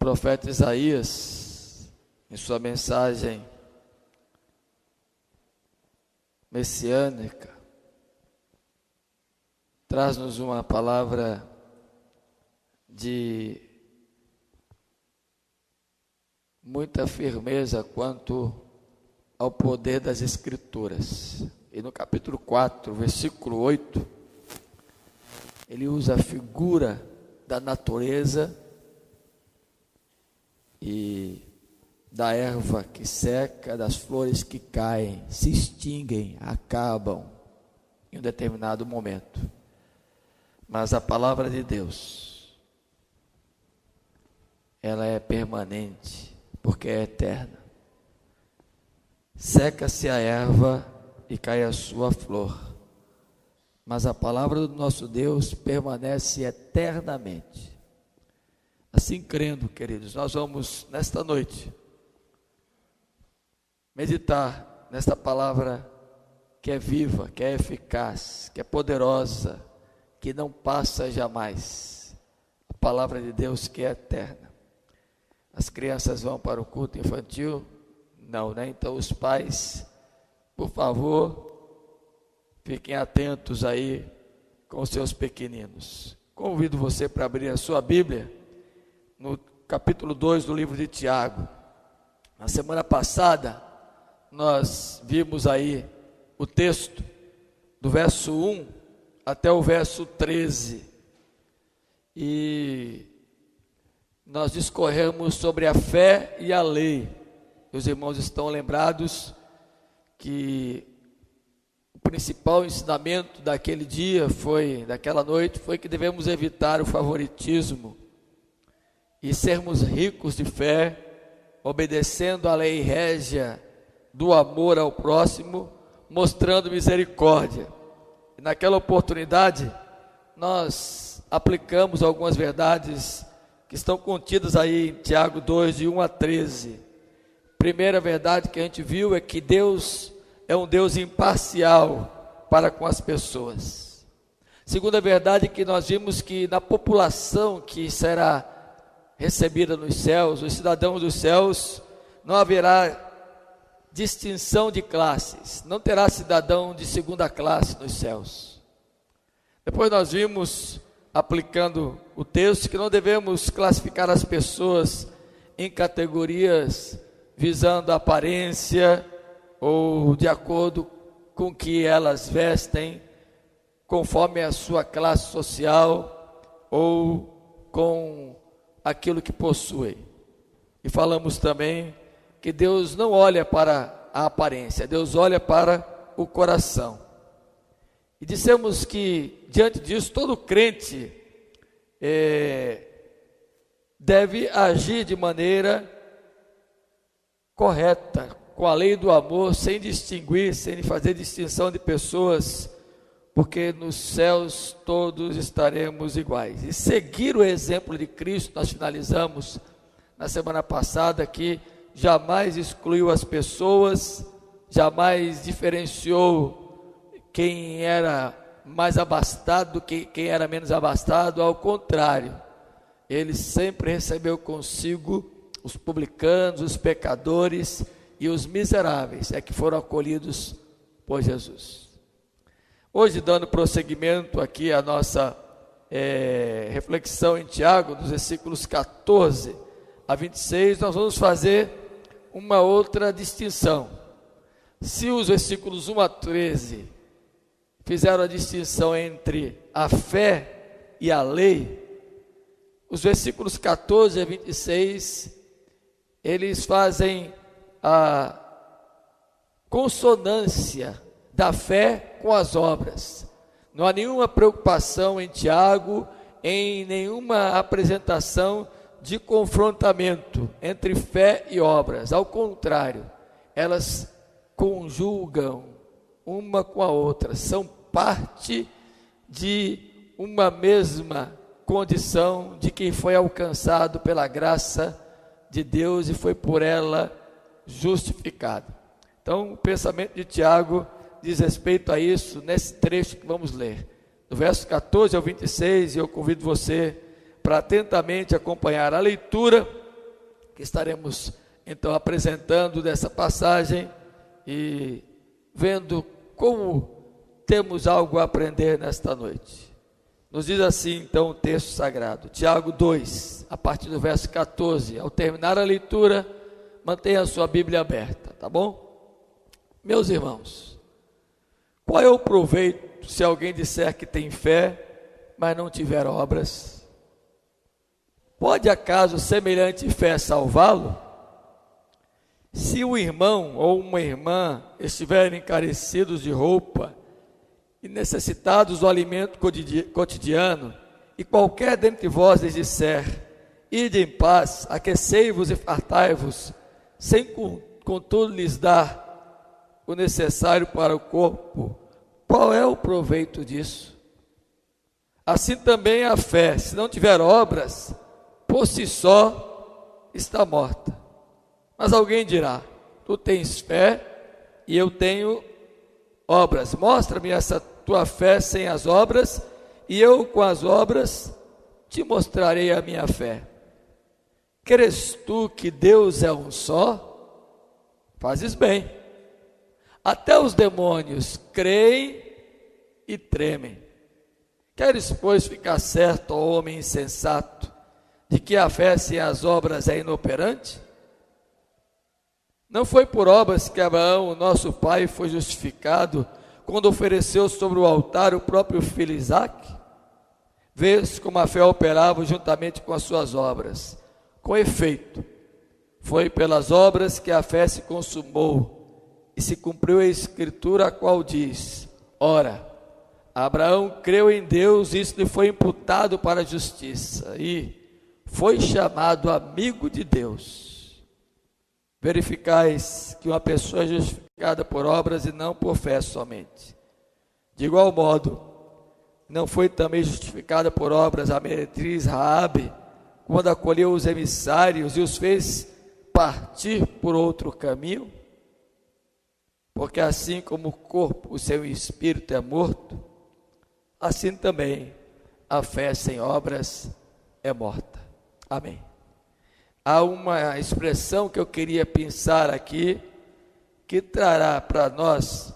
profeta Isaías, em sua mensagem messiânica, traz-nos uma palavra de muita firmeza quanto ao poder das Escrituras. E no capítulo 4, versículo 8, ele usa a figura da natureza e da erva que seca, das flores que caem, se extinguem, acabam em um determinado momento. Mas a palavra de Deus, ela é permanente, porque é eterna. Seca-se a erva e cai a sua flor, mas a palavra do nosso Deus permanece eternamente. Assim crendo, queridos, nós vamos nesta noite meditar nesta palavra que é viva, que é eficaz, que é poderosa, que não passa jamais. A palavra de Deus que é eterna. As crianças vão para o culto infantil? Não, né? Então os pais, por favor, fiquem atentos aí com os seus pequeninos. Convido você para abrir a sua Bíblia no capítulo 2 do livro de Tiago. Na semana passada, nós vimos aí o texto do verso 1 até o verso 13. E nós discorremos sobre a fé e a lei. Os irmãos estão lembrados que o principal ensinamento daquele dia daquela noite, foi que devemos evitar o favoritismo e sermos ricos de fé, obedecendo à lei régia do amor ao próximo, mostrando misericórdia. E naquela oportunidade, nós aplicamos algumas verdades que estão contidas aí em Tiago 2, de 1 a 13. Primeira verdade que a gente viu é que Deus é um Deus imparcial para com as pessoas. Segunda verdade que nós vimos que na população que será recebida nos céus, os cidadãos dos céus, não haverá distinção de classes, não terá cidadão de segunda classe nos céus. Depois nós vimos, aplicando o texto, que não devemos classificar as pessoas em categorias visando a aparência ou de acordo com que elas vestem, conforme a sua classe social ou com aquilo que possuem. E falamos também que Deus não olha para a aparência, Deus olha para o coração. E dissemos que, diante disso, todo crente deve agir de maneira correta, com a lei do amor, sem distinguir, sem fazer distinção de pessoas, porque nos céus todos estaremos iguais. E seguir o exemplo de Cristo, nós finalizamos na semana passada que jamais excluiu as pessoas, jamais diferenciou quem era mais abastado do que quem era menos abastado. Ao contrário, ele sempre recebeu consigo os publicanos, os pecadores e os miseráveis, que foram acolhidos por Jesus. Hoje, dando prosseguimento aqui à nossa reflexão em Tiago, dos versículos 14 a 26, nós vamos fazer uma outra distinção. Se os versículos 1 a 13 fizeram a distinção entre a fé e a lei, os versículos 14 a 26, eles fazem a consonância da fé com as obras. Não há nenhuma preocupação em Tiago, em nenhuma apresentação de confrontamento entre fé e obras. Ao contrário, elas conjugam uma com a outra, são parte de uma mesma condição de quem foi alcançado pela graça de Deus e foi por ela justificado. Então, o pensamento de Tiago diz respeito a isso nesse trecho que vamos ler, do verso 14 ao 26, e eu convido você para atentamente acompanhar a leitura que estaremos então apresentando dessa passagem e vendo como temos algo a aprender nesta noite. Nos diz assim então o texto sagrado, Tiago 2, a partir do verso 14. Ao terminar a leitura, mantenha a sua Bíblia aberta, tá bom? Meus irmãos, qual é o proveito se alguém disser que tem fé, mas não tiver obras? Pode acaso semelhante fé salvá-lo? Se um irmão ou uma irmã estiverem carecidos de roupa e necessitados do alimento cotidiano, e qualquer dentre vós lhes disser, ide em paz, aquecei-vos e fartai-vos, sem contudo lhes dar o necessário para o corpo, qual é o proveito disso? Assim também a fé, se não tiver obras, por si só está morta. Mas alguém dirá, tu tens fé e eu tenho obras, mostra-me essa tua fé sem as obras, e eu com as obras te mostrarei a minha fé. Crês tu que Deus é um só? Fazes bem. Até os demônios creem e tremem. Queres, pois, ficar certo, ó homem insensato, de que a fé sem as obras é inoperante? Não foi por obras que Abraão, o nosso pai, foi justificado quando ofereceu sobre o altar o próprio filho Isaque? Vês como a fé operava juntamente com as suas obras. Com efeito, foi pelas obras que a fé se consumou e se cumpriu a escritura, a qual diz, ora, Abraão creu em Deus e isso lhe foi imputado para a justiça e foi chamado amigo de Deus. Verificais que uma pessoa é justificada por obras e não por fé somente. De igual modo, não foi também justificada por obras a meretriz Raabe, quando acolheu os emissários e os fez partir por outro caminho? Porque assim como o corpo, o seu espírito é morto, assim também a fé sem obras é morta. Amém. Há uma expressão que eu queria pensar aqui, que trará para nós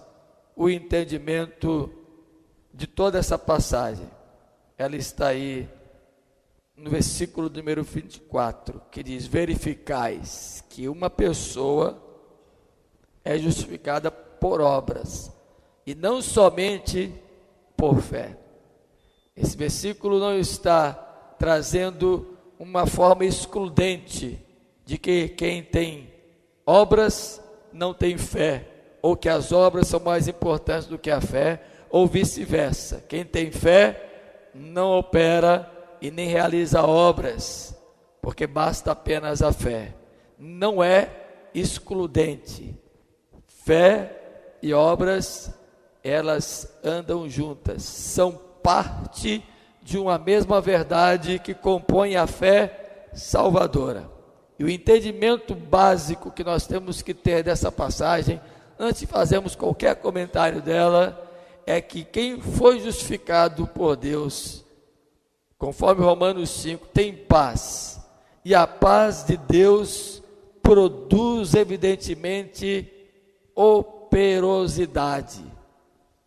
o entendimento de toda essa passagem. Ela está aí no versículo número 24, que diz, verificais que uma pessoa é justificada por obras, e não somente por fé. Esse versículo não está trazendo uma forma excludente de que quem tem obras não tem fé, ou que as obras são mais importantes do que a fé, ou vice-versa. Quem tem fé não opera e nem realiza obras, porque basta apenas a fé. Não é excludente. Fé e obras, elas andam juntas, são parte de uma mesma verdade que compõe a fé salvadora. E o entendimento básico que nós temos que ter dessa passagem, antes de fazermos qualquer comentário dela, é que quem foi justificado por Deus, conforme Romanos 5, tem paz. E a paz de Deus produz evidentemente operosidade,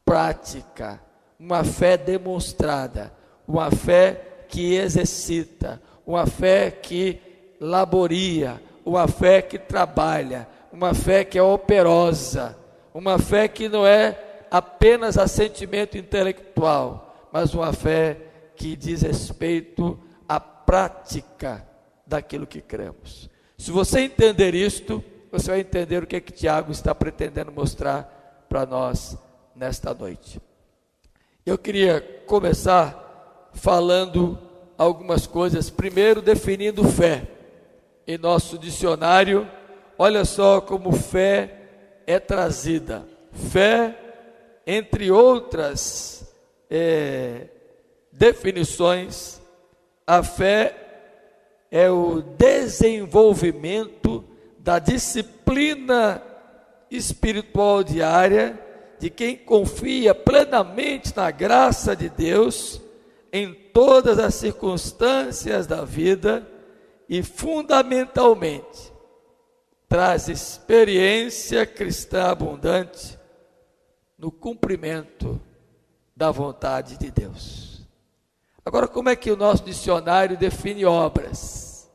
prática, uma fé demonstrada, uma fé que exercita, uma fé que laboria, uma fé que trabalha, uma fé que é operosa, uma fé que não é apenas assentimento intelectual, mas uma fé que diz respeito à prática daquilo que cremos. Se você entender isto, você vai entender o que Tiago está pretendendo mostrar para nós nesta noite. Eu queria começar falando algumas coisas, primeiro definindo fé. Em nosso dicionário, olha só como fé é trazida. Fé, entre outras definições, a fé é o desenvolvimento da disciplina espiritual diária de quem confia plenamente na graça de Deus em todas as circunstâncias da vida e fundamentalmente traz experiência cristã abundante no cumprimento da vontade de Deus. Agora, como é que o nosso dicionário define obras?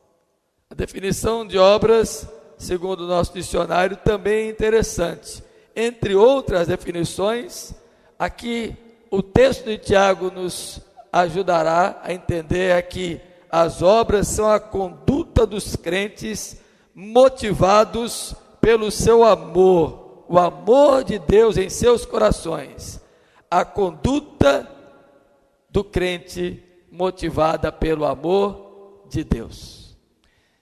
A definição de obras, segundo o nosso dicionário, também é interessante. Entre outras definições, aqui o texto de Tiago nos ajudará a entender que as obras são a conduta dos crentes motivados pelo seu amor, o amor de Deus em seus corações. A conduta do crente motivada pelo amor de Deus.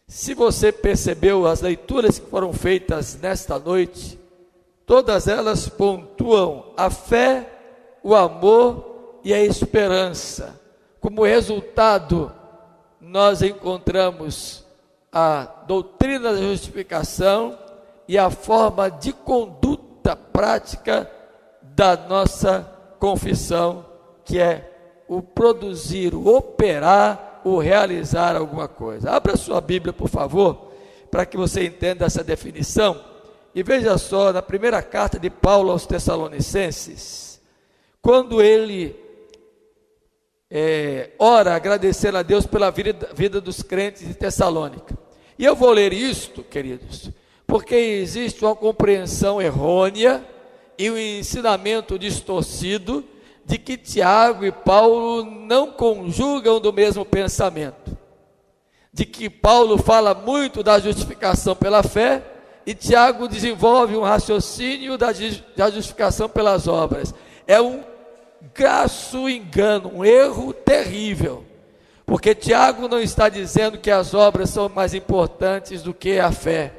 Se você percebeu as leituras que foram feitas nesta noite, todas elas pontuam a fé, o amor e a esperança. Como resultado, nós encontramos a doutrina da justificação e a forma de conduta prática da nossa confissão, que é o produzir, o operar, o realizar alguma coisa. Abra sua Bíblia, por favor, para que você entenda essa definição. E veja só, na primeira carta de Paulo aos Tessalonicenses, quando ele ora agradecendo a Deus pela vida dos crentes de Tessalônica. E eu vou ler isto, queridos, porque existe uma compreensão errônea e um ensinamento distorcido de que Tiago e Paulo não conjugam do mesmo pensamento, de que Paulo fala muito da justificação pela fé e Tiago desenvolve um raciocínio da justificação pelas obras. É um grasso engano, um erro terrível, porque Tiago não está dizendo que as obras são mais importantes do que a fé,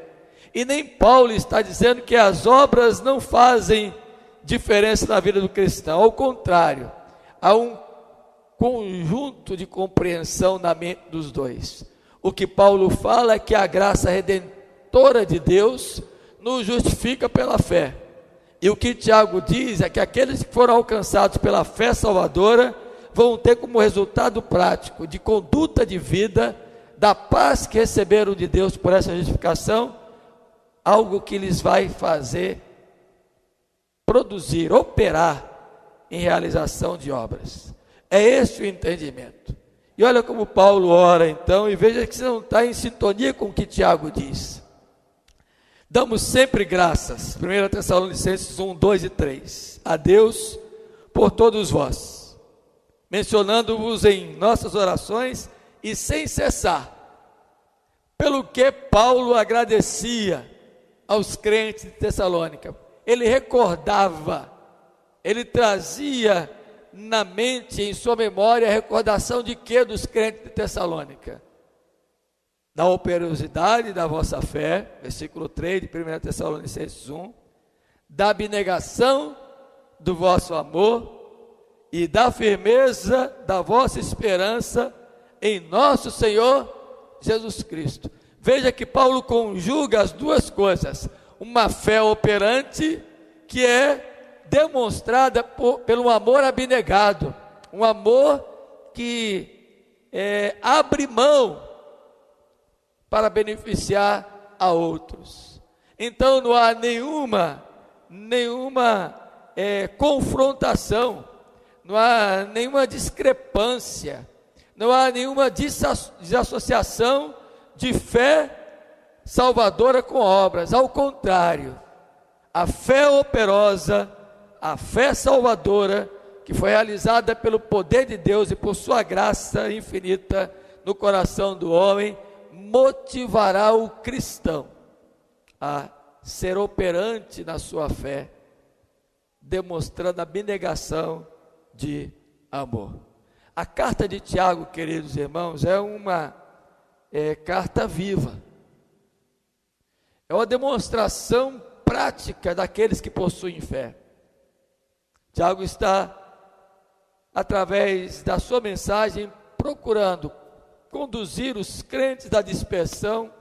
e nem Paulo está dizendo que as obras não fazem diferença na vida do cristão. Ao contrário, há um conjunto de compreensão na mente dos dois. O que Paulo fala é que a graça redentora de Deus nos justifica pela fé, e o que Tiago diz é que aqueles que foram alcançados pela fé salvadora vão ter como resultado prático de conduta de vida, da paz que receberam de Deus por essa justificação, algo que lhes vai fazer produzir, operar em realização de obras. É esse o entendimento. E olha como Paulo ora então, e veja que você não está em sintonia com o que Tiago diz. Damos sempre graças, 1 Tessalonicenses 1, 2 e 3, a Deus por todos vós, mencionando-vos em nossas orações e sem cessar, pelo que Paulo agradecia aos crentes de Tessalônica. Ele recordava, ele trazia na mente, em sua memória, a recordação de quê? Dos crentes de Tessalônica? Da operosidade da vossa fé, versículo 3 de 1 Tessalonicenses 1, da abnegação do vosso amor e da firmeza da vossa esperança em nosso Senhor Jesus Cristo. Veja que Paulo conjuga as duas coisas, uma fé operante que é demonstrada pelo amor abnegado, um amor que abre mão para beneficiar a outros. Então não há nenhuma confrontação, não há nenhuma discrepância, não há nenhuma desassociação de fé salvadora com obras. Ao contrário, a fé operosa, a fé salvadora, que foi realizada pelo poder de Deus e por sua graça infinita no coração do homem, motivará o cristão a ser operante na sua fé, demonstrando a abnegação de amor. A carta de Tiago, queridos irmãos, é uma carta viva, é uma demonstração prática daqueles que possuem fé. Tiago está, através da sua mensagem, procurando conduzir os crentes da dispersão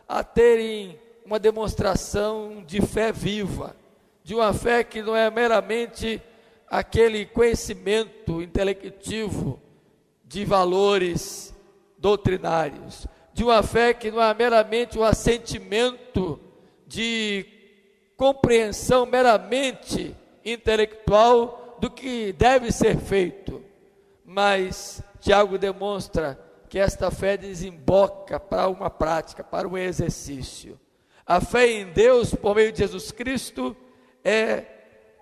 a terem uma demonstração de fé viva, de uma fé que não é meramente aquele conhecimento intelectivo de valores doutrinários, de uma fé que não é meramente um assentimento de compreensão meramente intelectual do que deve ser feito, mas Tiago demonstra que esta fé desemboca para uma prática, para um exercício. A fé em Deus por meio de Jesus Cristo é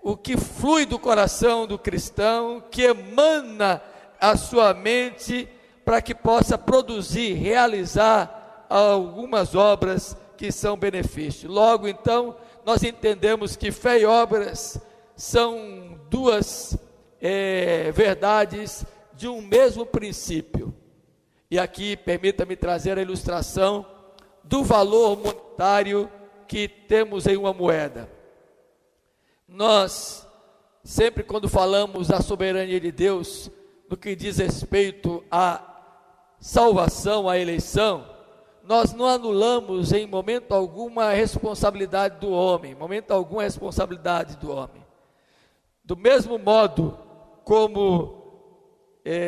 o que flui do coração do cristão, que emana a sua mente para que possa produzir, realizar algumas obras que são benefício. Logo, então, nós entendemos que fé e obras são duas verdades de um mesmo princípio. E aqui, permita-me trazer a ilustração do valor monetário que temos em uma moeda. Nós, sempre quando falamos da soberania de Deus, no que diz respeito à salvação, à eleição, nós não anulamos em momento algum a responsabilidade do homem, Do mesmo modo como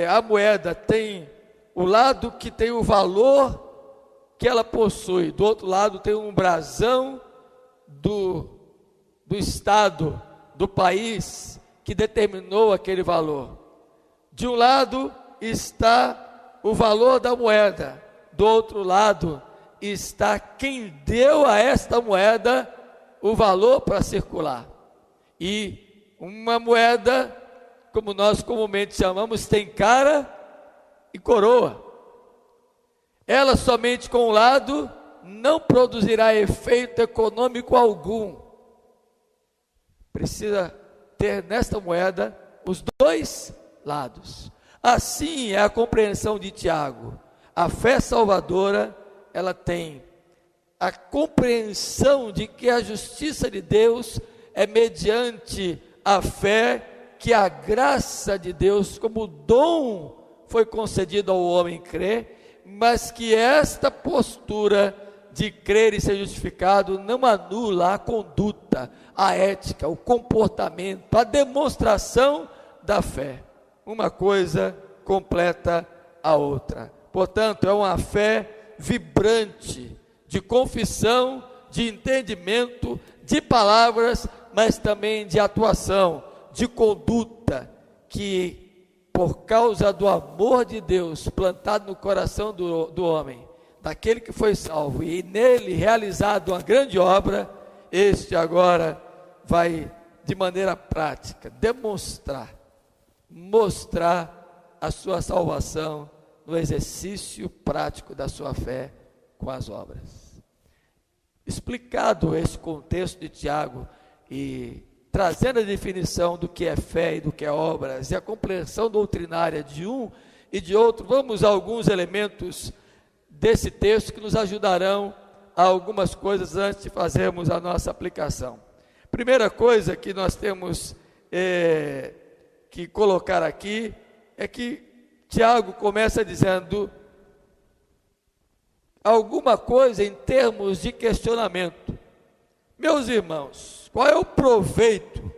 a moeda tem o lado que tem o valor que ela possui, do outro lado tem um brasão do estado, do país que determinou aquele valor. De um lado está o valor da moeda, do outro lado está quem deu a esta moeda o valor para circular. E uma moeda, como nós comumente chamamos, tem cara e coroa. Ela somente com um lado não produzirá efeito econômico algum. Precisa ter nesta moeda os dois lados. Assim é a compreensão de Tiago. A fé salvadora, ela tem a compreensão de que a justiça de Deus é mediante a fé que a graça de Deus como dom foi concedido ao homem crer, mas que esta postura de crer e ser justificado não anula a conduta, a ética, o comportamento, a demonstração da fé. Uma coisa completa a outra. Portanto, é uma fé vibrante, de confissão, de entendimento, de palavras, mas também de atuação, de conduta, que por causa do amor de Deus plantado no coração do homem, daquele que foi salvo, e nele realizado uma grande obra, este agora vai de maneira prática mostrar a sua salvação no exercício prático da sua fé com as obras. Explicado esse contexto de Tiago e trazendo a definição do que é fé e do que é obras e a compreensão doutrinária de um e de outro, vamos a alguns elementos desse texto que nos ajudarão a algumas coisas antes de fazermos a nossa aplicação. Primeira coisa que nós temos que colocar aqui é que Tiago começa dizendo alguma coisa em termos de questionamento. Meus irmãos, qual é o proveito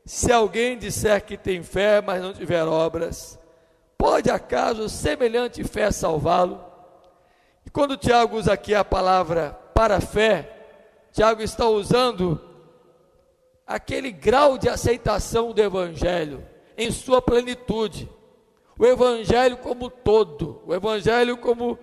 se alguém disser que tem fé, mas não tiver obras? Pode acaso semelhante fé salvá-lo? E quando Tiago usa aqui a palavra para fé, Tiago está usando aquele grau de aceitação do Evangelho em sua plenitude. O Evangelho como todo, o Evangelho como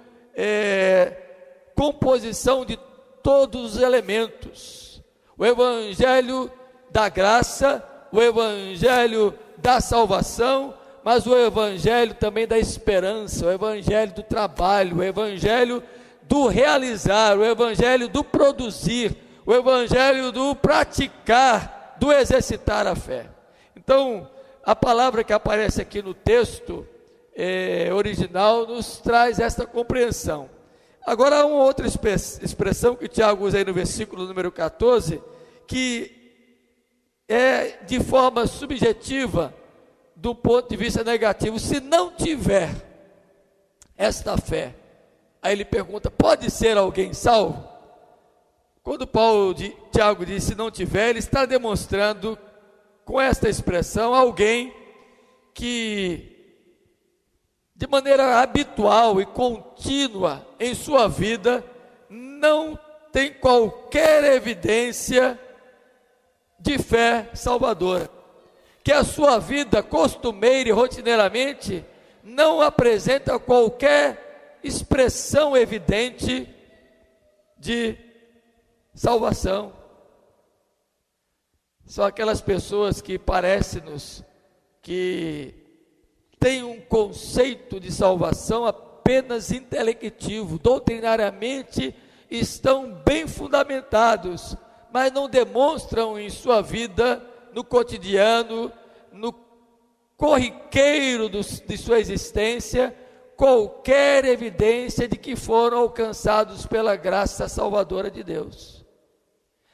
composição de todos os elementos, o Evangelho da graça, o Evangelho da salvação, mas o Evangelho também da esperança, o Evangelho do trabalho, o Evangelho do realizar, o Evangelho do produzir, o Evangelho do praticar, do exercitar a fé. Então, a palavra que aparece aqui no texto original nos traz esta compreensão. Agora, há uma outra expressão que Tiago usa aí no versículo número 14, que é de forma subjetiva, do ponto de vista negativo. Se não tiver esta fé, aí ele pergunta, pode ser alguém salvo? Quando Tiago diz se não tiver, ele está demonstrando com esta expressão alguém que de maneira habitual e contínua em sua vida, não tem qualquer evidência de fé salvadora. Que a sua vida costumeira e rotineiramente não apresenta qualquer expressão evidente de salvação. São aquelas pessoas que parecem-nos que têm um conceito de salvação apenas intelectivo, doutrinariamente estão bem fundamentados, mas não demonstram em sua vida, no cotidiano, no corriqueiro de sua existência, qualquer evidência de que foram alcançados pela graça salvadora de Deus.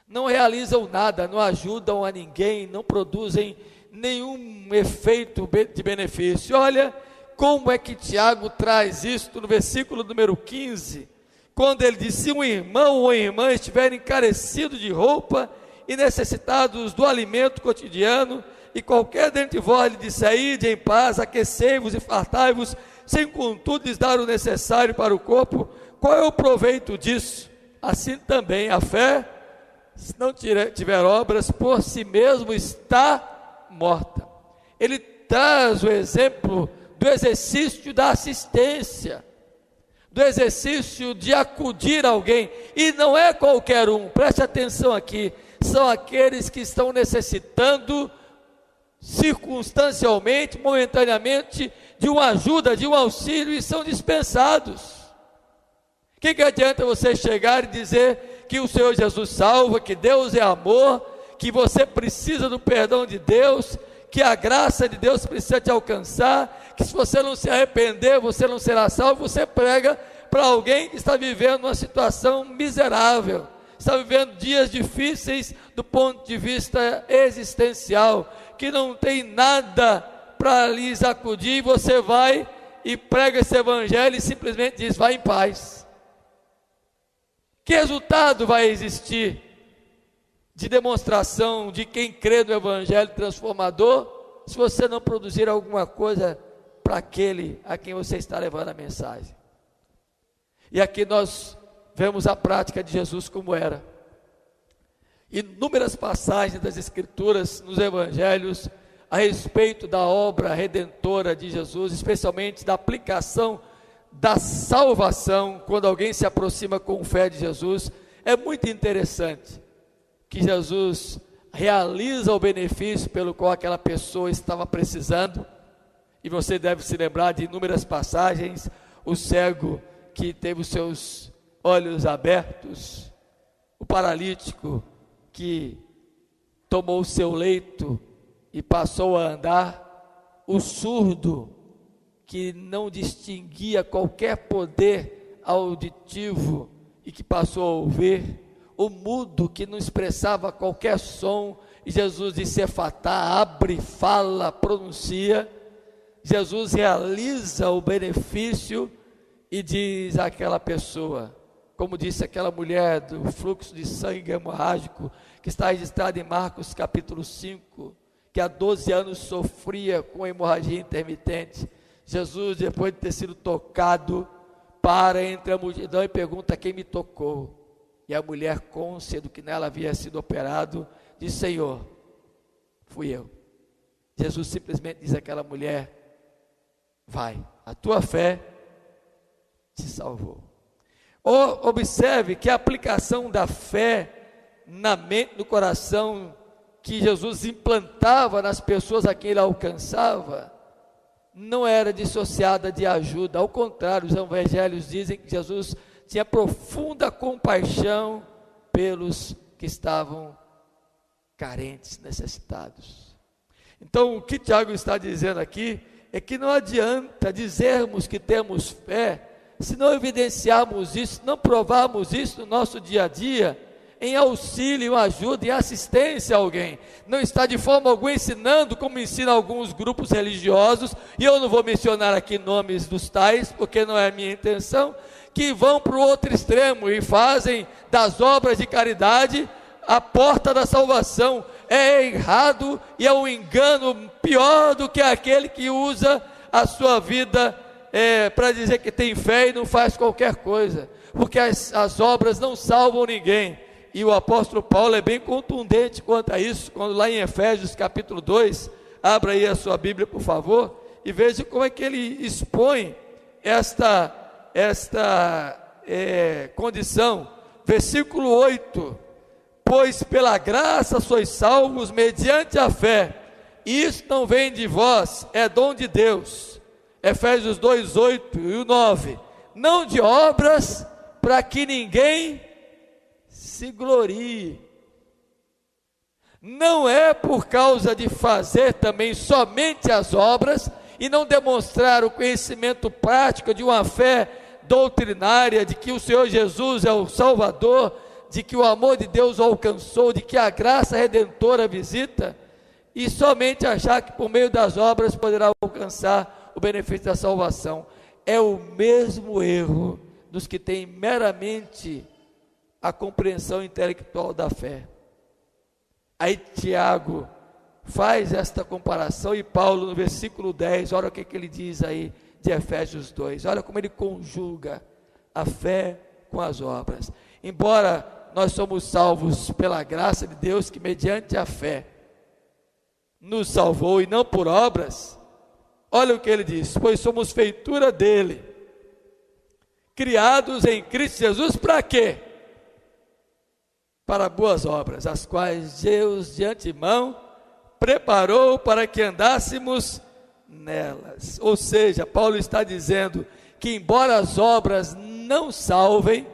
Não realizam nada, não ajudam a ninguém, não produzem nenhum efeito de benefício. Olha como é que Tiago traz isto no versículo número 15, quando ele diz: se um irmão ou irmã estiverem carecidos de roupa e necessitados do alimento cotidiano, e qualquer dentre vós lhe disser: ide em paz, aquecei-vos e fartai-vos, sem contudo lhes dar o necessário para o corpo, qual é o proveito disso? Assim também a fé, se não tiver obras, por si mesmo está morta. Ele traz o exemplo do exercício da assistência, do exercício de acudir a alguém, e não é qualquer um, preste atenção aqui, são aqueles que estão necessitando circunstancialmente, momentaneamente, de uma ajuda, de um auxílio, e são dispensados. O que adianta você chegar e dizer que o Senhor Jesus salva, que Deus é amor, que você precisa do perdão de Deus, que a graça de Deus precisa te alcançar, que se você não se arrepender, você não será salvo? Você prega para alguém que está vivendo uma situação miserável, está vivendo dias difíceis do ponto de vista existencial, que não tem nada para lhes acudir, e você vai e prega esse evangelho e simplesmente diz: vai em paz. Que resultado vai existir de demonstração de quem crê no evangelho transformador, se você não produzir alguma coisa para aquele a quem você está levando a mensagem? E aqui nós vemos a prática de Jesus como era. Inúmeras passagens das Escrituras, nos Evangelhos, a respeito da obra redentora de Jesus, especialmente da aplicação da salvação, quando alguém se aproxima com fé de Jesus. É muito interessante que Jesus realiza o benefício pelo qual aquela pessoa estava precisando, e você deve se lembrar de inúmeras passagens: o cego que teve os seus olhos abertos, o paralítico que tomou o seu leito e passou a andar, o surdo que não distinguia qualquer poder auditivo e que passou a ouvir, o mudo que não expressava qualquer som, e Jesus disse: efatá, abre, fala, pronuncia. Jesus realiza o benefício e diz àquela pessoa, como disse aquela mulher do fluxo de sangue hemorrágico, que está registrado em Marcos capítulo 5, que há 12 anos sofria com hemorragia intermitente. Jesus, depois de ter sido tocado, para entre a multidão e pergunta: quem me tocou? E a mulher, cônscia do que nela havia sido operado, diz: Senhor, fui eu. Jesus simplesmente diz àquela mulher: vai, a tua fé te salvou. Observe que a aplicação da fé na mente, no coração, que Jesus implantava nas pessoas a quem ele alcançava, não era dissociada de ajuda. Ao contrário, os evangelhos dizem que Jesus tinha profunda compaixão pelos que estavam carentes, necessitados. Então, o que Tiago está dizendo aqui é que não adianta dizermos que temos fé, se não evidenciarmos isso, não provarmos isso no nosso dia a dia, em auxílio, ajuda e assistência a alguém. Não está de forma alguma ensinando, como ensinam alguns grupos religiosos, e eu não vou mencionar aqui nomes dos tais, porque não é a minha intenção, que vão para o outro extremo e fazem das obras de caridade a porta da salvação. É errado e é um engano pior do que aquele que usa a sua vida para dizer que tem fé e não faz qualquer coisa, porque as obras não salvam ninguém. E o apóstolo Paulo é bem contundente quanto a isso, quando lá em Efésios capítulo 2, abra aí a sua Bíblia por favor, e veja como é que ele expõe esta condição. Versículo 8: pois pela graça sois salvos mediante a fé, e isso não vem de vós, é dom de Deus. Efésios 2, 8 e 9, não de obras, para que ninguém se glorie. Não é por causa de fazer também somente as obras, e não demonstrar o conhecimento prático de uma fé doutrinária, de que o Senhor Jesus é o Salvador, de que o amor de Deus o alcançou, de que a graça redentora visita, e somente achar que por meio das obras poderá alcançar o benefício da salvação. É o mesmo erro dos que têm meramente a compreensão intelectual da fé. Aí Tiago faz esta comparação, e Paulo no versículo 10, olha o que ele diz aí de Efésios 2, olha como ele conjuga a fé com as obras. Embora nós somos salvos pela graça de Deus, que mediante a fé nos salvou e não por obras, olha o que ele diz: pois somos feitura dele, criados em Cristo Jesus, para quê? Para boas obras, as quais Deus de antemão preparou para que andássemos nelas. Ou seja, Paulo está dizendo que embora as obras não salvem,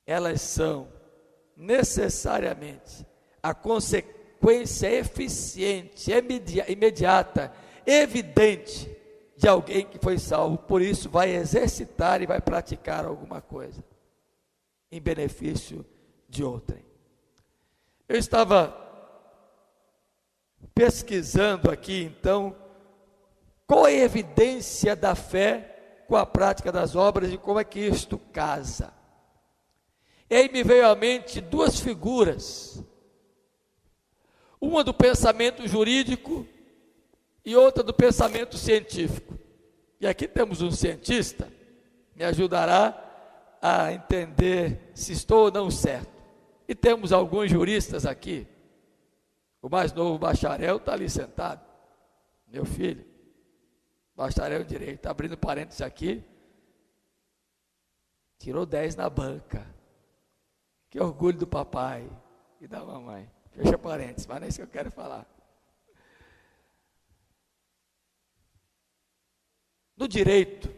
elas são necessariamente a consequência eficiente, imediata, evidente de alguém que foi salvo. Por isso vai exercitar e vai praticar alguma coisa em benefício de outrem. Eu estava pesquisando aqui então qual é a evidência da fé com a prática das obras e como é que isto casa. E aí me veio à mente duas figuras, uma do pensamento jurídico e outra do pensamento científico. E aqui temos um cientista, me ajudará a entender se estou ou não certo. E temos alguns juristas aqui. O mais novo bacharel está ali sentado, meu filho, bacharel em direito, está abrindo parênteses aqui, tirou 10 na banca. Que orgulho do papai e da mamãe. Fecha parênteses, mas não é isso que eu quero falar. No direito,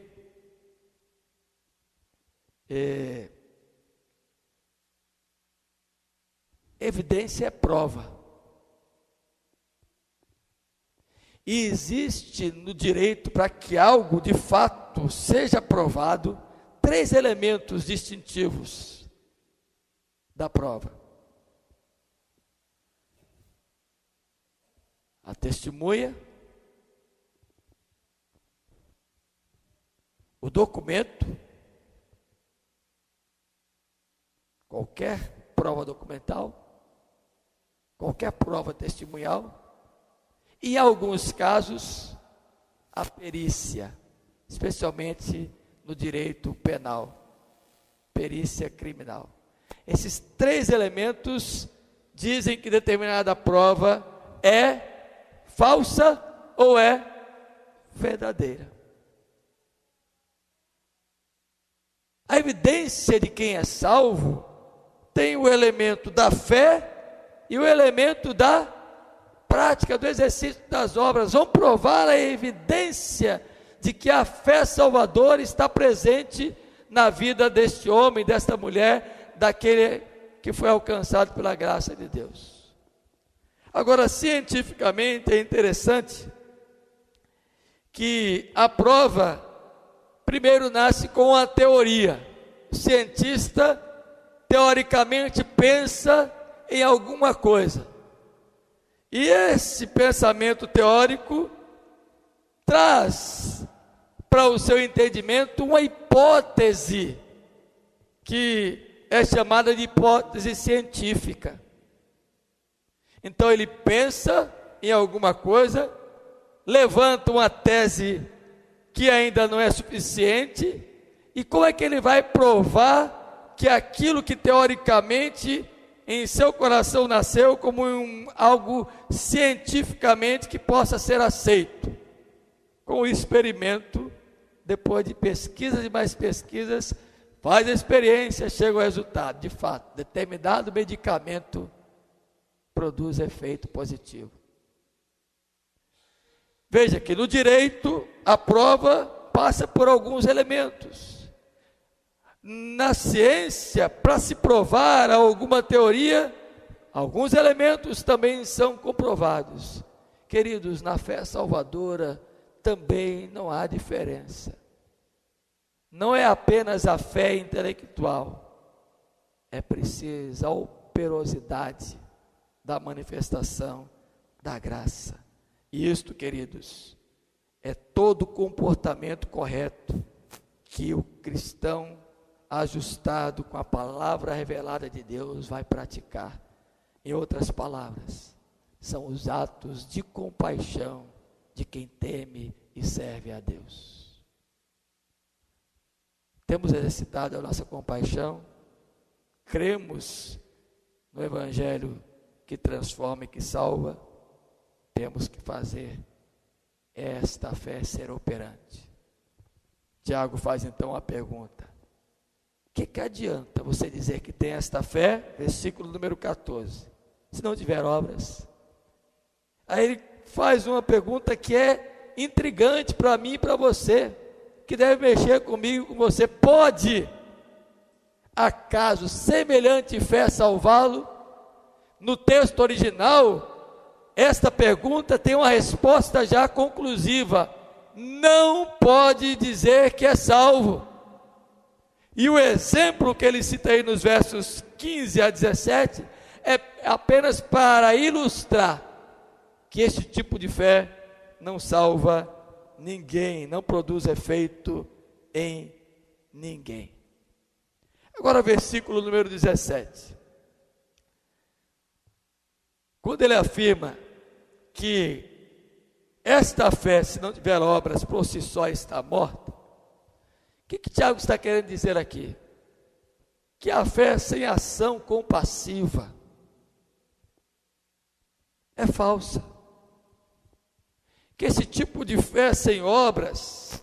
evidência é prova. E existe no direito, para que algo de fato seja provado, 3 elementos distintivos da prova: a testemunha, o documento, qualquer prova documental, qualquer prova testemunhal, e em alguns casos a perícia, especialmente no direito penal, perícia criminal. Esses 3 elementos dizem que determinada prova é falsa ou é verdadeira. A evidência de quem é salvo tem o elemento da fé e o elemento da prática, do exercício das obras. Vão provar a evidência de que a fé salvadora está presente na vida deste homem, desta mulher, daquele que foi alcançado pela graça de Deus. Agora, cientificamente é interessante que a prova primeiro nasce com a teoria. O cientista teoricamente pensa em alguma coisa, e esse pensamento teórico traz para o seu entendimento uma hipótese que é chamada de hipótese científica. Então ele pensa em alguma coisa, levanta uma tese que ainda não é suficiente, e como é que ele vai provar que aquilo que teoricamente em seu coração nasceu como algo cientificamente que possa ser aceito? Com o experimento, depois de pesquisas e mais pesquisas, faz a experiência, chega ao resultado. De fato, determinado medicamento produz efeito positivo. Veja que no direito, a prova passa por alguns elementos. Na ciência, para se provar alguma teoria, alguns elementos também são comprovados. Queridos, na fé salvadora também não há diferença. Não é apenas a fé intelectual, é preciso a operosidade da manifestação da graça. E isto, queridos, é todo o comportamento correto que o cristão ajustado com a palavra revelada de Deus vai praticar. Em outras palavras, são os atos de compaixão de quem teme e serve a Deus. Temos exercitado a nossa compaixão, cremos no Evangelho que transforma e que salva, temos que fazer esta fé ser operante. Tiago faz então a pergunta: o que adianta você dizer que tem esta fé? Versículo número 14, se não tiver obras. Aí ele faz uma pergunta que é intrigante para mim e para você, que deve mexer comigo e com você. Pode acaso semelhante fé salvá-lo? No texto original, esta pergunta tem uma resposta já conclusiva: não pode dizer que é salvo. E o exemplo que ele cita aí nos versos 15 a 17 é apenas para ilustrar que esse tipo de fé não salva ninguém, não produz efeito em ninguém. Agora, versículo número 17. Quando ele afirma que esta fé, se não tiver obras, por si só está morta, o que Tiago está querendo dizer aqui? Que a fé sem ação compassiva é falsa. Que esse tipo de fé sem obras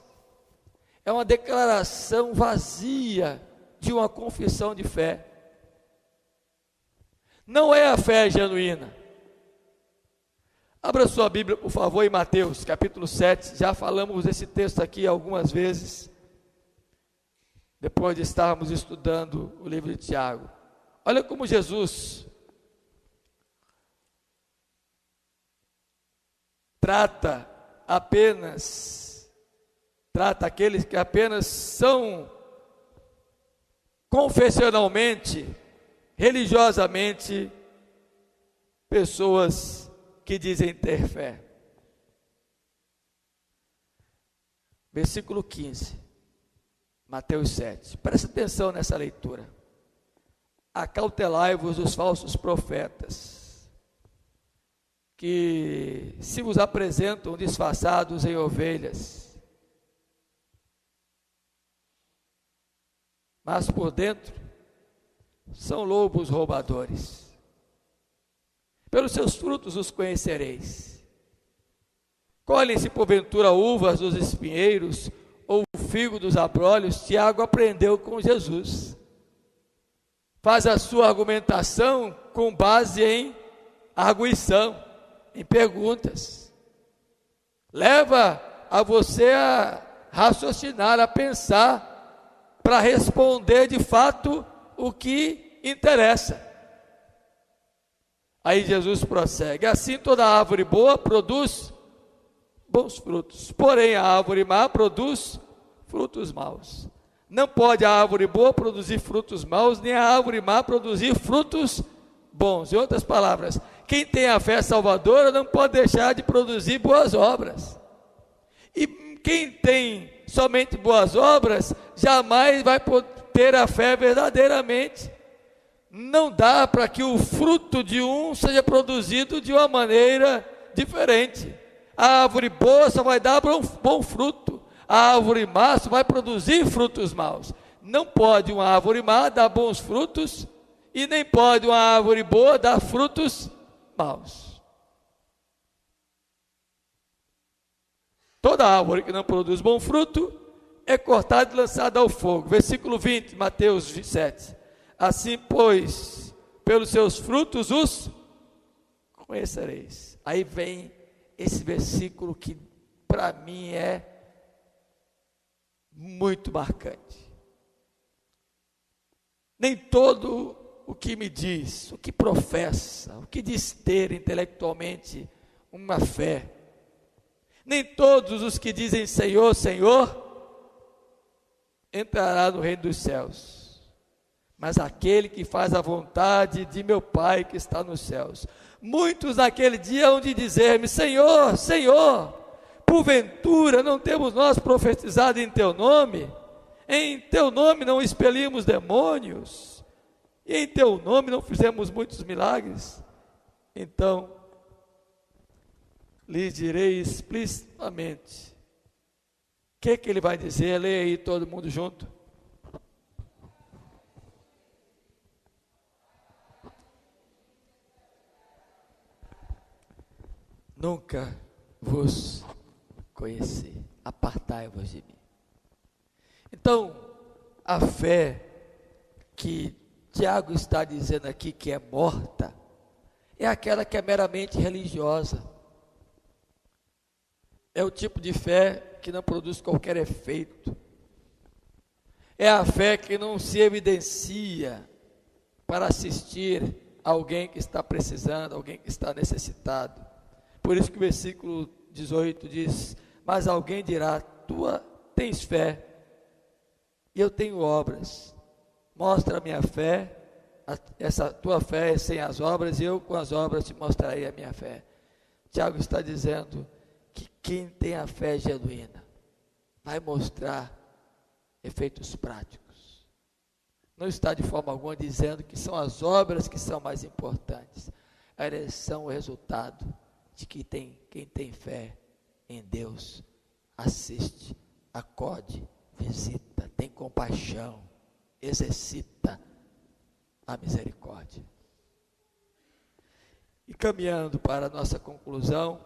é uma declaração vazia de uma confissão de fé. Não é a fé genuína. Abra sua Bíblia, por favor, em Mateus, capítulo 7. Já falamos desse texto aqui algumas vezes, depois de estarmos estudando o livro de Tiago. Olha como Jesus trata aqueles que apenas são confessionalmente, religiosamente, pessoas que dizem ter fé. Versículo 15, Mateus 7, presta atenção nessa leitura. Acautelai-vos dos falsos profetas, que se vos apresentam disfarçados em ovelhas, mas por dentro são lobos roubadores. Pelos seus frutos os conhecereis. Colhem-se porventura uvas dos espinheiros, ou o figo dos abrolhos? Tiago aprendeu com Jesus. Faz a sua argumentação com base em arguição, em perguntas. Leva a você a raciocinar, a pensar, para responder de fato o que interessa. Aí Jesus prossegue: assim toda árvore boa produz bons frutos, porém a árvore má produz frutos maus. Não pode a árvore boa produzir frutos maus, nem a árvore má produzir frutos bons. Em outras palavras, quem tem a fé salvadora não pode deixar de produzir boas obras. E quem tem somente boas obras, jamais vai ter a fé verdadeiramente. Não dá para que o fruto de um seja produzido de uma maneira diferente. A árvore boa só vai dar bom fruto. a árvore má só vai produzir frutos maus. Não pode uma árvore má dar bons frutos, e nem pode uma árvore boa dar frutos maus. Toda árvore que não produz bom fruto é cortada e lançada ao fogo. Versículo 20, Mateus 27. Assim, pois, pelos seus frutos os conhecereis. Aí vem esse versículo que para mim é muito marcante. Nem todo o que me diz, o que professa, o que diz ter intelectualmente uma fé, nem todos os que dizem Senhor, Senhor, entrará no reino dos céus, mas aquele que faz a vontade de meu Pai que está nos céus. Muitos naquele dia hão de dizer-me, Senhor, Senhor, porventura não temos nós profetizado em teu nome? Em teu nome não expelimos demônios? E em teu nome não fizemos muitos milagres? Então, lhes direi explicitamente. O que ele vai dizer? Leia aí todo mundo junto. Nunca vos conheci, apartai-vos de mim. Então, a fé que Tiago está dizendo aqui que é morta, é aquela que é meramente religiosa. É o tipo de fé que não produz qualquer efeito. É a fé que não se evidencia para assistir alguém que está precisando, alguém que está necessitado. Por isso que o versículo 18 diz, mas alguém dirá, tu tens fé, e eu tenho obras. Mostra a minha fé, essa tua fé é sem as obras, e eu com as obras te mostrarei a minha fé. Tiago está dizendo que quem tem a fé genuína vai mostrar efeitos práticos. Não está de forma alguma dizendo que são as obras que são mais importantes. Elas são o resultado de que quem tem fé em Deus assiste, acode, visita, tem compaixão, exercita a misericórdia. E caminhando para a nossa conclusão,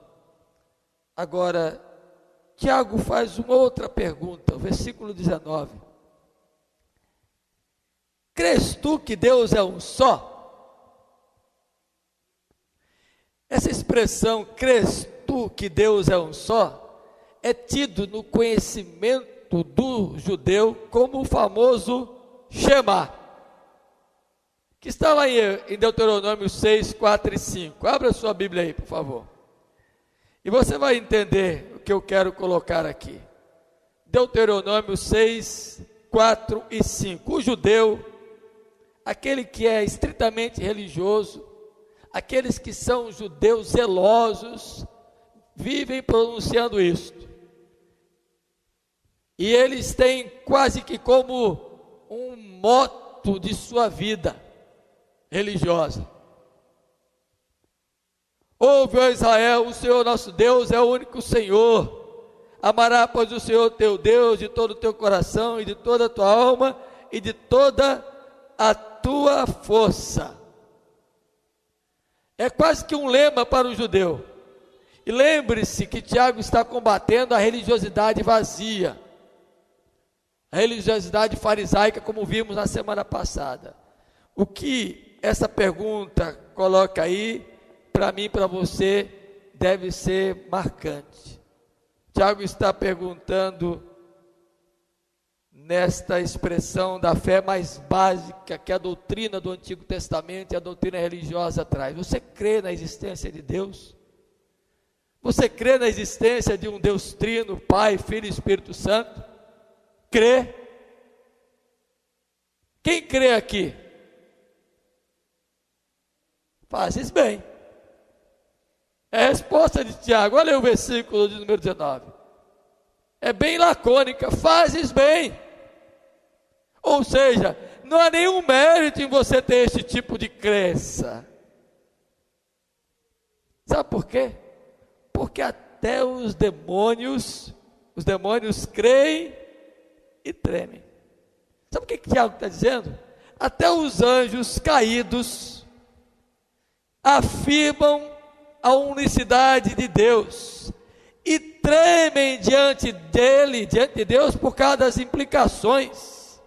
agora Tiago faz uma outra pergunta, o versículo 19. Crês tu que Deus é um só? Essa expressão, crês tu que Deus é um só, é tido no conhecimento do judeu como o famoso Shema, que está lá em Deuteronômio 6, 4 e 5. Abra sua Bíblia aí, por favor. E você vai entender o que eu quero colocar aqui. Deuteronômio 6, 4 e 5. O judeu, aquele que é estritamente religioso, aqueles que são judeus zelosos, vivem pronunciando isto. E eles têm quase que como um moto de sua vida religiosa. Ouve, ó Israel, o Senhor nosso Deus é o único Senhor. Amará, pois, o Senhor teu Deus de todo o teu coração e de toda a tua alma e de toda a tua força. É quase que um lema para o judeu. E lembre-se que Tiago está combatendo a religiosidade vazia, a religiosidade farisaica, como vimos na semana passada. O que essa pergunta coloca aí, para mim e para você, deve ser marcante. Tiago está perguntando, nesta expressão da fé mais básica, que a doutrina do Antigo Testamento e a doutrina religiosa traz: você crê na existência de Deus? Você crê na existência de um Deus trino, Pai, Filho e Espírito Santo? Crê? Quem crê aqui? Fazes bem. É a resposta de Tiago. Olha aí o versículo de número 19. É bem lacônica. Fazes bem. Ou seja, não há nenhum mérito em você ter esse tipo de crença. Sabe por quê? Porque até os demônios Os demônios creem e tremem. Sabe o que Tiago está dizendo? Até os anjos caídos afirmam a unicidade de Deus e tremem diante dele, diante de Deus, por causa das implicações.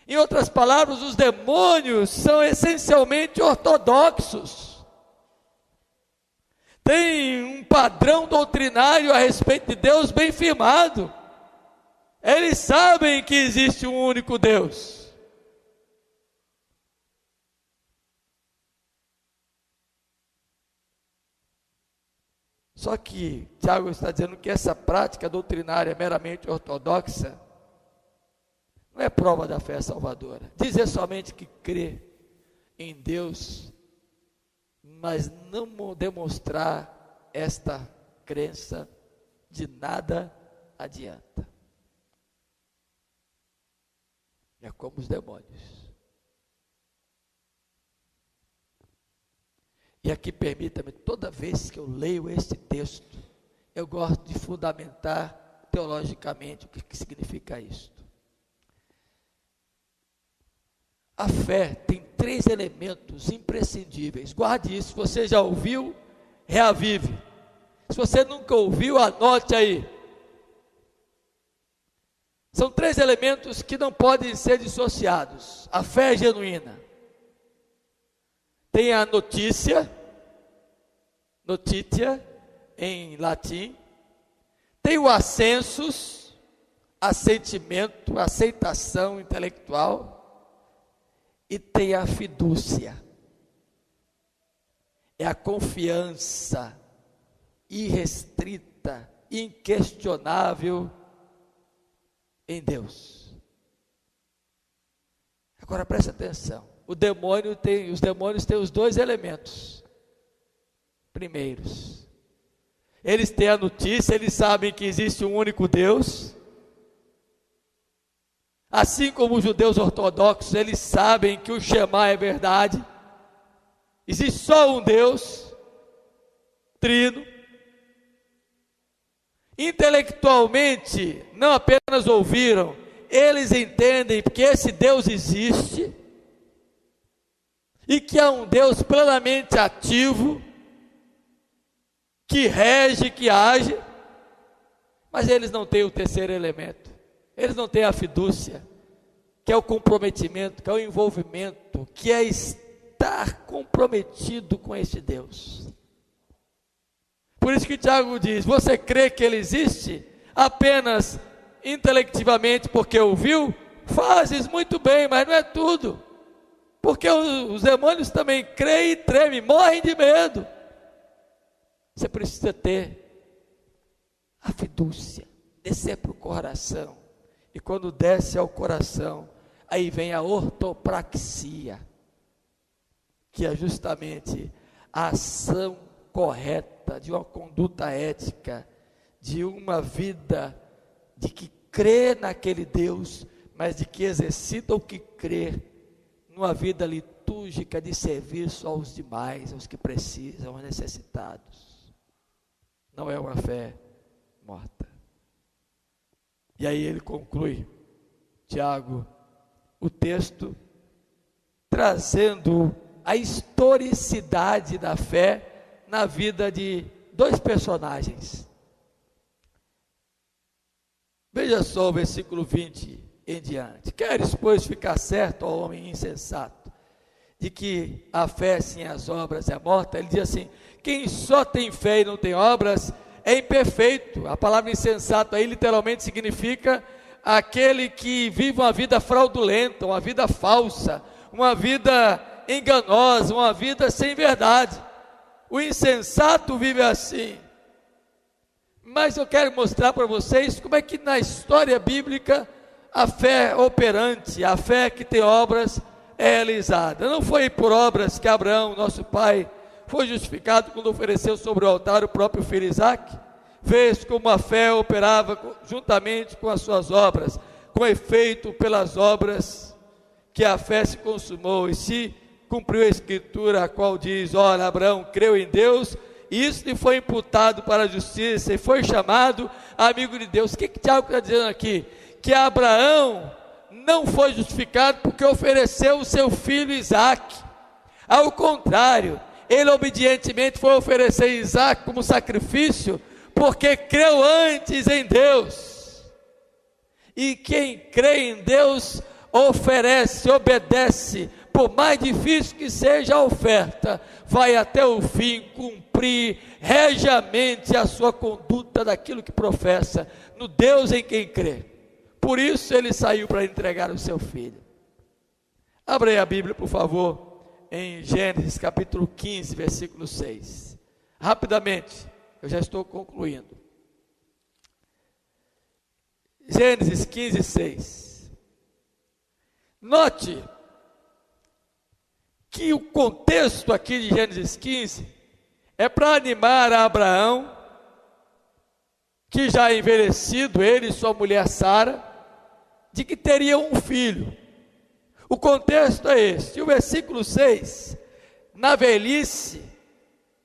Em outras palavras, os demônios são essencialmente ortodoxos. Tem um padrão doutrinário a respeito de Deus bem firmado. Eles sabem que existe um único Deus. Só que Tiago está dizendo que essa prática doutrinária meramente ortodoxa não é prova da fé salvadora. Dizer somente que crê em Deus, mas não demonstrar esta crença, de nada adianta. É como os demônios. E aqui permita-me, toda vez que eu leio este texto, eu gosto de fundamentar teologicamente o que significa isto. A fé tem 3 elementos imprescindíveis. Guarde isso, se você já ouviu, reavive. Se você nunca ouviu, anote aí. São 3 elementos que não podem ser dissociados. A fé é genuína. Tem a notícia em latim, tem o assensus, assentimento, aceitação intelectual, e tem a fidúcia, é a confiança irrestrita, inquestionável em Deus. Agora preste atenção. Os demônios têm os 2 elementos primeiros. Eles têm a notícia, eles sabem que existe um único Deus. Assim como os judeus ortodoxos, eles sabem que o Shema é verdade. Existe só um Deus, trino. Intelectualmente, não apenas ouviram, eles entendem que esse Deus existe. E que é um Deus plenamente ativo, que rege, que age, mas eles não têm o terceiro elemento, eles não têm a fidúcia, que é o comprometimento, que é o envolvimento, que é estar comprometido com este Deus. Por isso que Tiago diz, você crê que ele existe apenas intelectivamente porque ouviu? Fazes muito bem, mas não é tudo. Porque os demônios também creem e tremem, morrem de medo. Você precisa ter a fidúcia, descer para o coração. E quando desce ao coração, aí vem a ortopraxia, que é justamente a ação correta de uma conduta ética, de uma vida de que crê naquele Deus, mas de que exercita o que crê, numa vida litúrgica de serviço aos demais, aos que precisam, aos necessitados. Não é uma fé morta. E aí ele conclui, Tiago, o texto, trazendo a historicidade da fé na vida de 2 personagens. Veja só o versículo 20 em diante. Queres, pois, ficar certo, ó homem insensato, de que a fé sem as obras é morta? Ele diz assim, quem só tem fé e não tem obras é imperfeito. A palavra insensato aí literalmente significa aquele que vive uma vida fraudulenta, uma vida falsa, uma vida enganosa, uma vida sem verdade. O insensato vive assim. Mas eu quero mostrar para vocês como é que na história bíblica a fé operante, a fé que tem obras é realizada. Não foi por obras que Abraão, nosso pai, foi justificado quando ofereceu sobre o altar o próprio filho Isaque. Fez como a fé operava juntamente com as suas obras, com efeito pelas obras que a fé se consumou e se cumpriu a escritura, a qual diz, Abraão creu em Deus, e isso lhe foi imputado para a justiça, e foi chamado amigo de Deus. O que Tiago está dizendo aqui? Que Abraão não foi justificado porque ofereceu o seu filho Isaque. Ao contrário, ele obedientemente foi oferecer Isaque como sacrifício, porque creu antes em Deus. E quem crê em Deus oferece, obedece, por mais difícil que seja a oferta, vai até o fim cumprir regiamente a sua conduta daquilo que professa, no Deus em quem crê. Por isso ele saiu para entregar o seu filho. Abra aí a Bíblia, por favor, em Gênesis capítulo 15, versículo 6. Rapidamente, eu já estou concluindo. Gênesis 15, 6. Note que o contexto aqui de Gênesis 15 é para animar a Abraão, que já é envelhecido, ele e sua mulher Sara, de que teria um filho. O contexto é este. E o versículo 6, na velhice,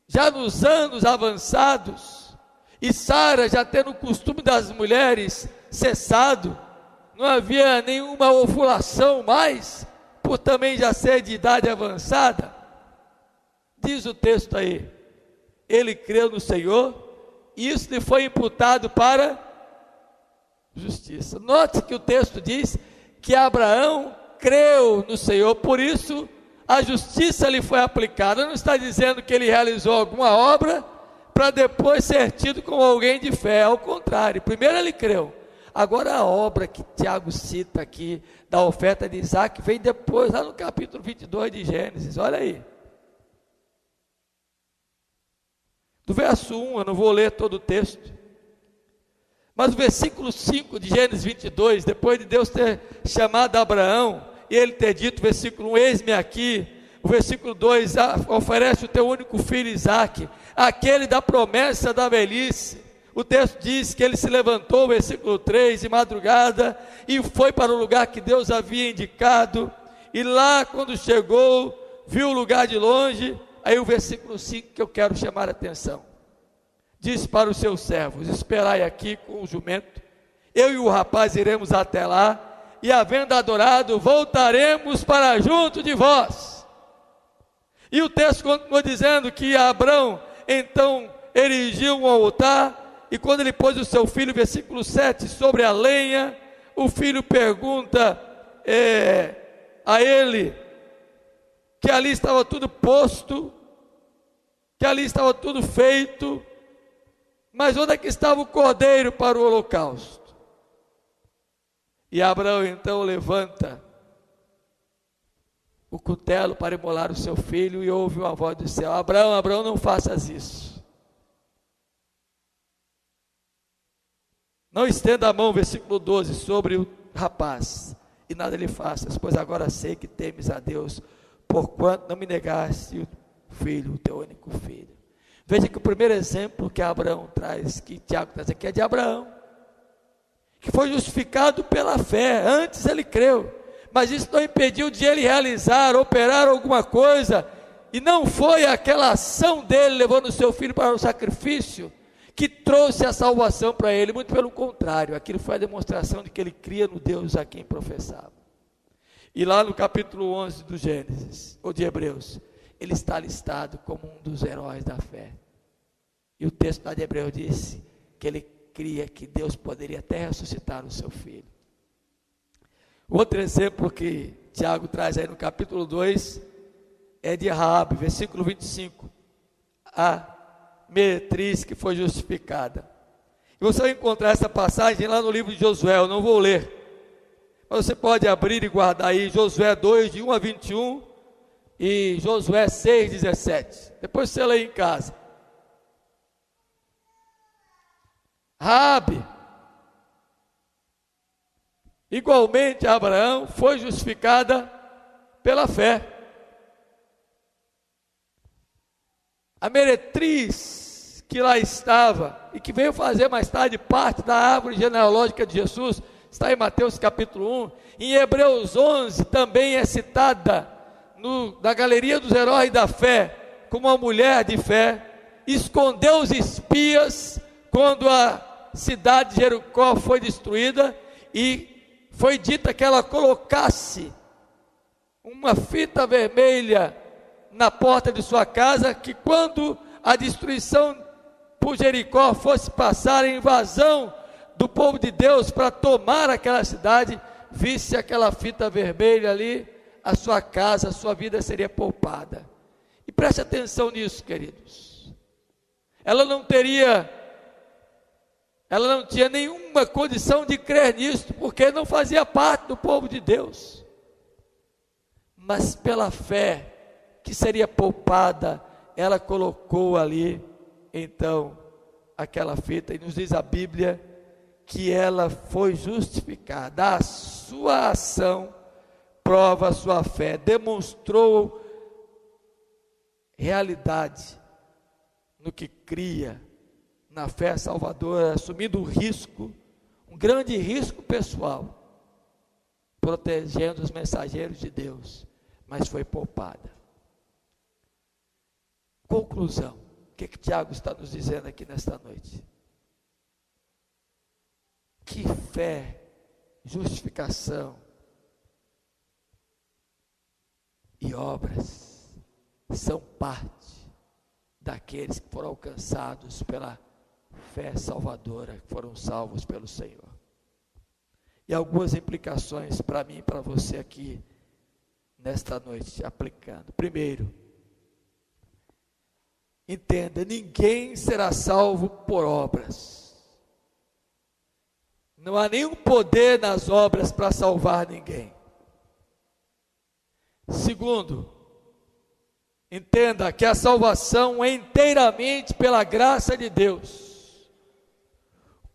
já nos anos avançados, e Sara já tendo o costume das mulheres cessado, não havia nenhuma ovulação mais, por também já ser de idade avançada, diz o texto aí, ele creu no Senhor, e isso lhe foi imputado para justiça. Note que o texto diz que Abraão creu no Senhor, por isso a justiça lhe foi aplicada. Não está dizendo que ele realizou alguma obra para depois ser tido como alguém de fé, ao contrário, primeiro ele creu. Agora a obra que Tiago cita aqui, da oferta de Isaque, vem depois, lá no capítulo 22 de Gênesis, olha aí. Do verso 1, eu não vou ler todo o texto, mas o versículo 5 de Gênesis 22, depois de Deus ter chamado Abraão, e ele ter dito, versículo 1, eis-me aqui, o versículo 2, oferece o teu único filho Isaque, aquele da promessa da velhice. O texto diz que ele se levantou, versículo 3, de madrugada, e foi para o lugar que Deus havia indicado, e lá quando chegou, viu o lugar de longe. Aí o versículo 5 que eu quero chamar a atenção, disse para os seus servos, esperai aqui com o jumento, eu e o rapaz iremos até lá, e havendo adorado, voltaremos para junto de vós. E o texto continua dizendo que Abraão então erigiu um altar, e quando ele pôs o seu filho, versículo 7, sobre a lenha, o filho pergunta a ele, que ali estava tudo posto, que ali estava tudo feito, mas onde é que estava o cordeiro para o holocausto? E Abraão então levanta o cutelo para imolar o seu filho, e ouve uma voz do céu, Abraão, Abraão, não faças isso. Não estenda a mão, versículo 12, sobre o rapaz, e nada lhe faças, pois agora sei que temes a Deus, porquanto não me negaste o filho, o teu único filho. Veja que o primeiro exemplo que Abraão traz, que Tiago traz aqui, é de Abraão, que foi justificado pela fé. Antes ele creu, mas isso não impediu de ele realizar, operar alguma coisa, e não foi aquela ação dele, levando o seu filho para o sacrifício, que trouxe a salvação para ele. Muito pelo contrário, aquilo foi a demonstração de que ele cria no Deus a quem professava. E lá no capítulo 11 do Gênesis, ou de Hebreus, ele está listado como um dos heróis da fé. E o texto lá de Hebreus disse que ele cria que Deus poderia até ressuscitar o seu filho. Outro exemplo que Tiago traz aí no capítulo 2 é de Raabe, versículo 25. A meretriz que foi justificada. E você vai encontrar essa passagem lá no livro de Josué, eu não vou ler, mas você pode abrir e guardar aí, Josué 2, de 1 a 21, e Josué 6, 17, depois você lê em casa. Raabe, igualmente a Abraão, foi justificada pela fé. A meretriz que lá estava, e que veio fazer mais tarde parte da árvore genealógica de Jesus, está em Mateus capítulo 1, em Hebreus 11 também é citada na galeria dos heróis da fé, como uma mulher de fé, escondeu os espias quando a cidade de Jericó foi destruída e foi dita que ela colocasse uma fita vermelha na porta de sua casa, que quando a destruição por Jericó fosse passar, a invasão do povo de Deus para tomar aquela cidade, visse aquela fita vermelha ali, a sua casa, a sua vida seria poupada. E preste atenção nisso, queridos. Ela não tinha nenhuma condição de crer nisso, porque não fazia parte do povo de Deus. Mas pela fé que seria poupada, ela colocou ali, então, aquela fita, e nos diz a Bíblia, que ela foi justificada. A sua ação prova a sua fé, demonstrou realidade no que cria, na fé salvadora, assumindo um risco, um grande risco pessoal, protegendo os mensageiros de Deus, mas foi poupada. Conclusão, o que Tiago está nos dizendo aqui nesta noite? Que fé, justificação e obras são parte daqueles que foram alcançados pela fé salvadora, que foram salvos pelo Senhor. E algumas implicações para mim e para você aqui nesta noite, aplicando. Primeiro, entenda, ninguém será salvo por obras. Não há nenhum poder nas obras para salvar ninguém. Segundo, entenda que a salvação é inteiramente pela graça de Deus.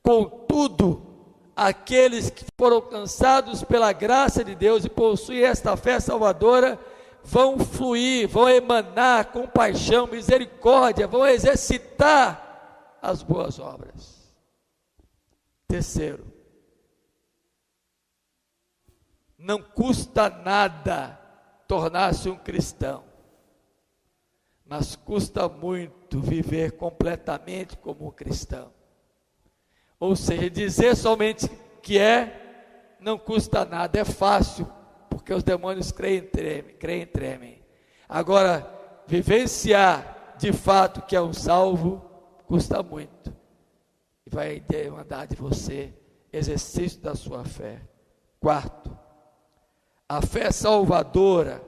Contudo, aqueles que foram alcançados pela graça de Deus e possuem esta fé salvadora, vão fluir, vão emanar compaixão, misericórdia, vão exercitar as boas obras. Terceiro, não custa nada tornar-se um cristão, mas custa muito viver completamente como um cristão. Ou seja, dizer somente que não custa nada, é fácil, porque os demônios creem e tremem. Agora, vivenciar de fato que é um salvo, custa muito, e vai demandar de você exercício da sua fé. Quarto, a fé salvadora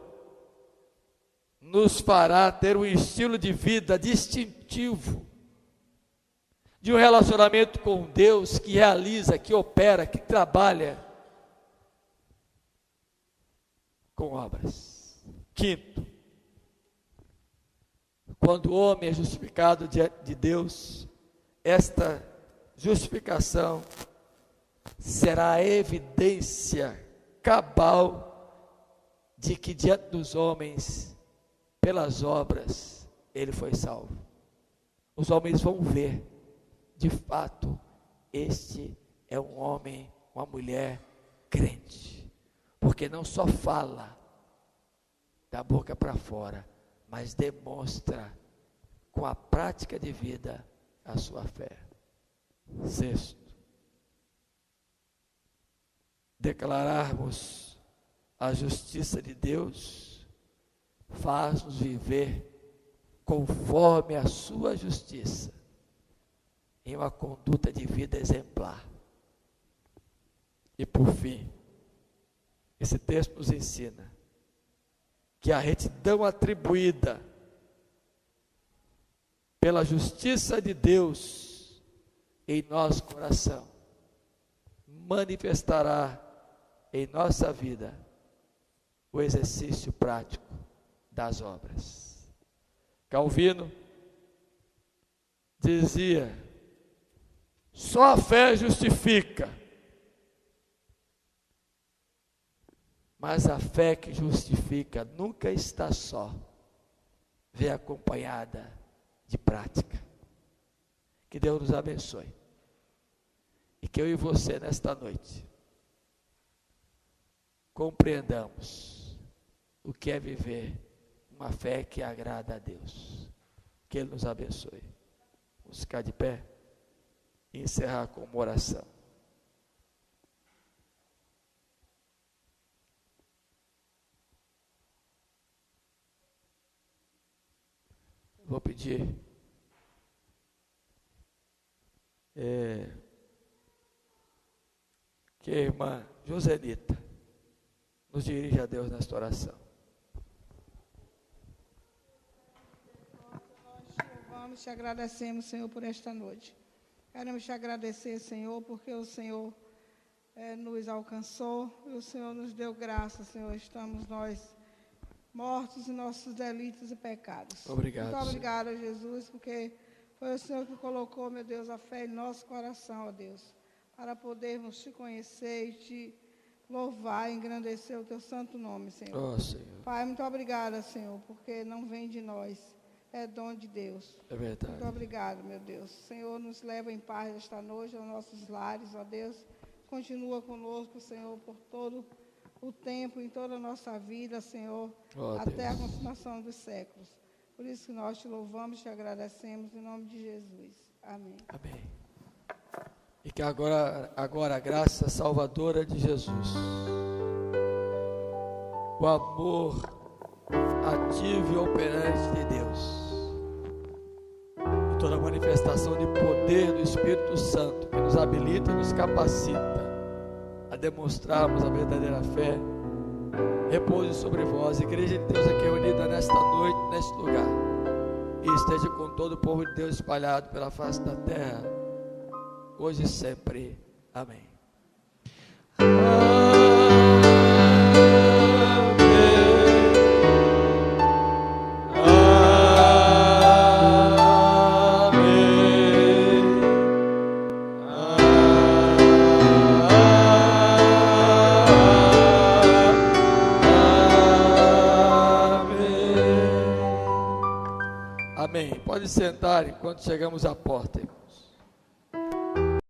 nos fará ter um estilo de vida distintivo, de um relacionamento com Deus que realiza, que opera, que trabalha com obras. Quinto, quando o homem é justificado diante de Deus, esta justificação será a evidência cabal de que diante dos homens, pelas obras, ele foi salvo. Os homens vão ver, de fato, este é um homem, uma mulher crente, porque não só fala da boca para fora, mas demonstra com a prática de vida a sua fé. Sexto, declararmos a justiça de Deus faz-nos viver conforme a sua justiça, em uma conduta de vida exemplar. E por fim, esse texto nos ensina que a retidão atribuída pela justiça de Deus em nosso coração manifestará em nossa vida o exercício prático das obras. Calvino dizia: só a fé justifica, mas a fé que justifica nunca está só, vem acompanhada de prática. Que Deus nos abençoe, e que eu e você nesta noite compreendamos o que é viver uma fé que agrada a Deus. Que Ele nos abençoe. Vamos ficar de pé. e encerrar com uma oração. Vou pedir que a irmã Joselita nos dirija a Deus nesta oração. Nós te agradecemos, Senhor, por esta noite. Queremos te agradecer, Senhor, porque o Senhor nos alcançou e o Senhor nos deu graça, Senhor. Estamos nós mortos em nossos delitos e pecados. Obrigado. Muito obrigada, Jesus, porque foi o Senhor que colocou, meu Deus, a fé em nosso coração, ó Deus, para podermos te conhecer e te louvar e engrandecer o teu santo nome, Senhor. Oh, Senhor. Pai, muito obrigada, Senhor, porque não vem de nós, é dom de Deus. É verdade. Muito obrigado, meu Deus. Senhor, nos leva em paz esta noite aos nossos lares, ó Deus. Continua conosco, Senhor, por todo o tempo, em toda a nossa vida, Senhor, até a consumação dos séculos. Por isso que nós te louvamos e te agradecemos, em nome de Jesus. Amém. Amém. E que agora a graça salvadora de Jesus, o amor ativo e operante de Deus, e toda a manifestação de poder do Espírito Santo, que nos habilita e nos capacita a demonstrarmos a verdadeira fé, repouse sobre vós, Igreja de Deus aqui reunida nesta noite, neste lugar, e esteja com todo o povo de Deus espalhado pela face da terra, hoje e sempre. Amém. Amém. Pode sentar enquanto chegamos à porta.